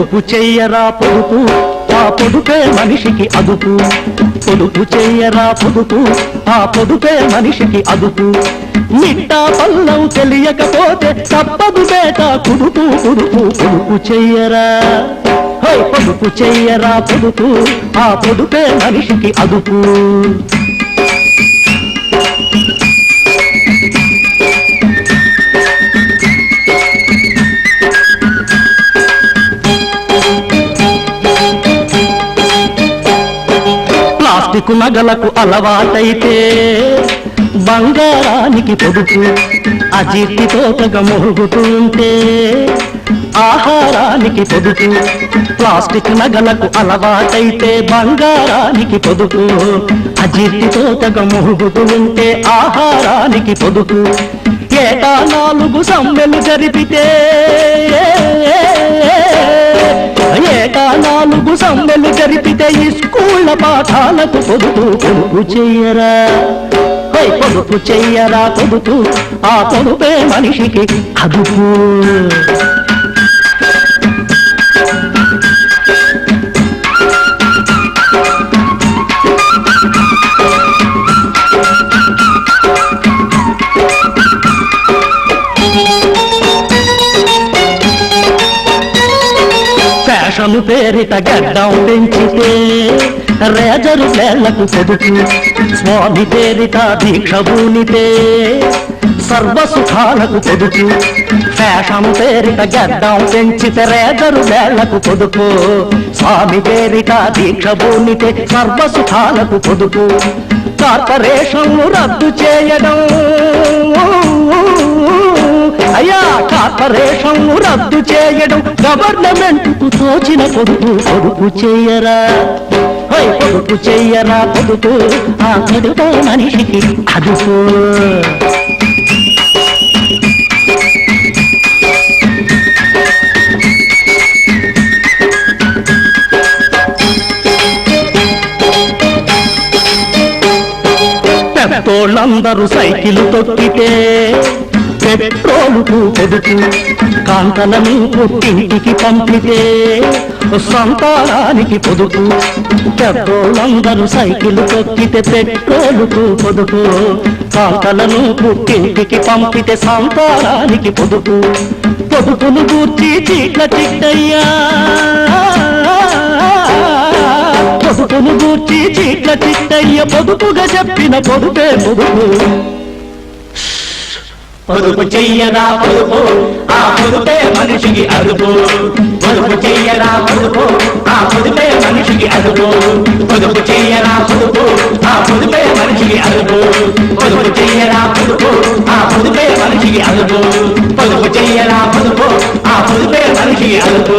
పొదుపు చెయ్యరా పొదుపు, ఆ పొదుపే మనిషికి అదుపు. పొదుపు చెయ్యరా పొదుపు, ఆ పొదుపే మనిషికి అదుపు. మిట్టా పల్లం తెలియకపోతే తప్పదు బేట కుదుపు కుదుపు. పొదుపు చెయ్యరా పొదుపు చెయ్యరా పొదుపు, ఆ పొదుపే మనిషికి అదుపు. ప్లాస్టిక్ నగలకు అలవాటైతే బంగారానికి పొదుపు. అజీర్తితో మోగుతుంటే ఆహారానికి పొదుపు. ప్లాస్టిక్ నగలకు అలవాటైతే బంగారానికి పొదుపు. అజీర్తితో మోగుతూ ఉంటే ఆహారానికి పొదుపు. ఏటా 4 సమ్మెలు జరిపితే, ఏటా 4 సమ్మెలు జరిపితే ఈ స్కూళ్ళ పాఠాలకు పొదుపు. పొదుపు చెయ్యరా పొదుపు చెయ్యరా పొదుపు, ఆ పొదుపే మనిషికి అదుపు. ఫ్యాషన్ పేరిట గడ్డం పెంచితే రేజరు వేళ్లకు పొదుపు. స్వామి పేరిట దీక్ష భూనితే సర్వసుఖాలకు పొదుపు. ఫ్యాషన్ పేరిట గడ్డం పెంచితే రేజరు వేళ్లకు పొదుపు. స్వామి పేరిట దీక్ష భూనితే సర్వసుఖాలకు పొదుపు. కార్పొరేషన్ రద్దు చేయడం, అయ్యా కార్పొరేషన్ రద్దు చేయడం గవర్నమెంట్ కు తోచిన పొదుపు. పొదుపు చెయ్యరా పొదుపు చెయ్యరా పొదుపు, ఆ పొదుపే మనిషికి అదుపు. పెద్దోళ్ళందరూ సైకిల్ తొక్కితే పెట్రోలుకు పొదుపు. కాంతలను పుట్టింటికి పంపితే సంతానానికి పొదుపు. పెద్దోళ్ళందరూ సైకిల్ తొక్కితే పెట్రోలుకు పొదుపు. కాంతలను పుట్టింటికి పంపితే సంతానానికి పొదుపు. పొదుపును గూర్చి చీట్ల చిట్టయ్యా, పొదుపును గూర్చి చీట్ల చిట్టయ్య పొదుపుగా చెప్పిన పొదుపే పొదుపు. పొదుపు చెయ్యరా పొదుపు, ఆ పొదుపే మనిషికి అదుపు. పొదుపు చెయ్యరా పొదుపు, ఆ పొదుపే మనిషికి అదుపు. పొదుపు చెయ్యరా పొదుపు, ఆ పొదుపే మనిషికి అదుపు. పొదుపు చెయ్యరా పొదుపు, ఆ పొదుపే మనిషికి అదుపు. పొదుపు చెయ్యరా పొదుపు, ఆ పొదుపే మనిషికి అదుపు.